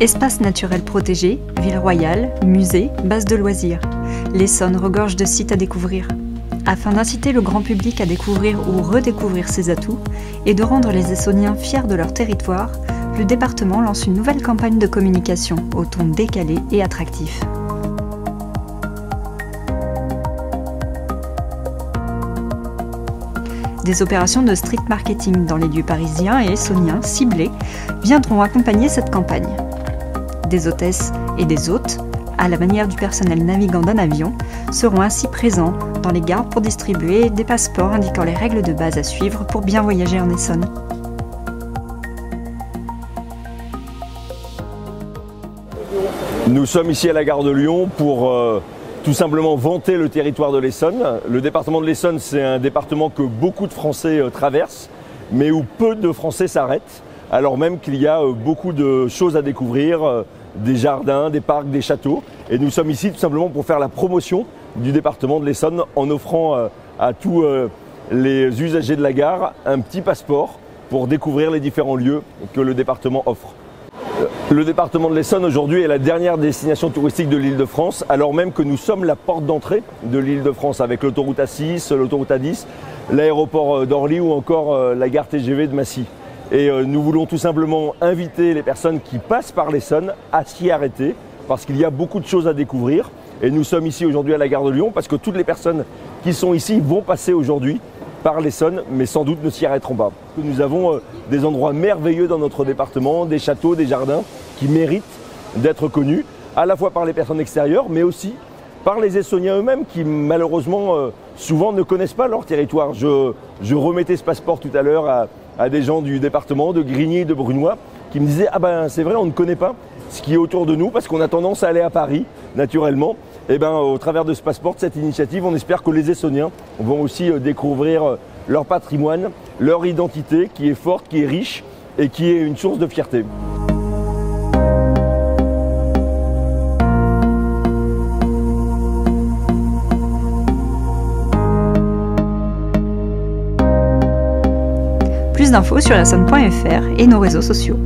Espaces naturels protégés, ville royale, musées, bases de loisirs. L'Essonne regorge de sites à découvrir. Afin d'inciter le grand public à découvrir ou redécouvrir ses atouts et de rendre les Essonniens fiers de leur territoire, le département lance une nouvelle campagne de communication au ton décalé et attractif. Des opérations de street marketing dans les lieux parisiens et essonniens ciblés viendront accompagner cette campagne. Des hôtesses et des hôtes, à la manière du personnel navigant d'un avion, seront ainsi présents dans les gares pour distribuer des passeports indiquant les règles de base à suivre pour bien voyager en Essonne. Nous sommes ici à la gare de Lyon pour tout simplement vanter le territoire de l'Essonne. Le département de l'Essonne, c'est un département que beaucoup de Français traversent, mais où peu de Français s'arrêtent, alors même qu'il y a beaucoup de choses à découvrir, des jardins, des parcs, des châteaux. Et nous sommes ici tout simplement pour faire la promotion du département de l'Essonne en offrant à tous les usagers de la gare un petit passeport pour découvrir les différents lieux que le département offre. Le département de l'Essonne aujourd'hui est la dernière destination touristique de l'Île-de-France, alors même que nous sommes la porte d'entrée de l'Île-de-France avec l'autoroute A6, l'autoroute A10, l'aéroport d'Orly ou encore la gare TGV de Massy. Et nous voulons tout simplement inviter les personnes qui passent par l'Essonne à s'y arrêter parce qu'il y a beaucoup de choses à découvrir. Et nous sommes ici aujourd'hui à la gare de Lyon parce que toutes les personnes qui sont ici vont passer aujourd'hui par l'Essonne, mais sans doute ne s'y arrêteront pas. Nous avons des endroits merveilleux dans notre département, des châteaux, des jardins qui méritent d'être connus, à la fois par les personnes extérieures, mais aussi par les Essonniens eux-mêmes qui malheureusement souvent ne connaissent pas leur territoire. Je remettais ce passeport tout à l'heure à des gens du département, de Grigny et de Brunois, qui me disaient « Ah ben c'est vrai, on ne connaît pas ce qui est autour de nous parce qu'on a tendance à aller à Paris, naturellement ». Et bien au travers de ce passeport, de cette initiative, on espère que les Essonniens vont aussi découvrir leur patrimoine, leur identité qui est forte, qui est riche et qui est une source de fierté. Plus d'infos sur essonne.fr et nos réseaux sociaux.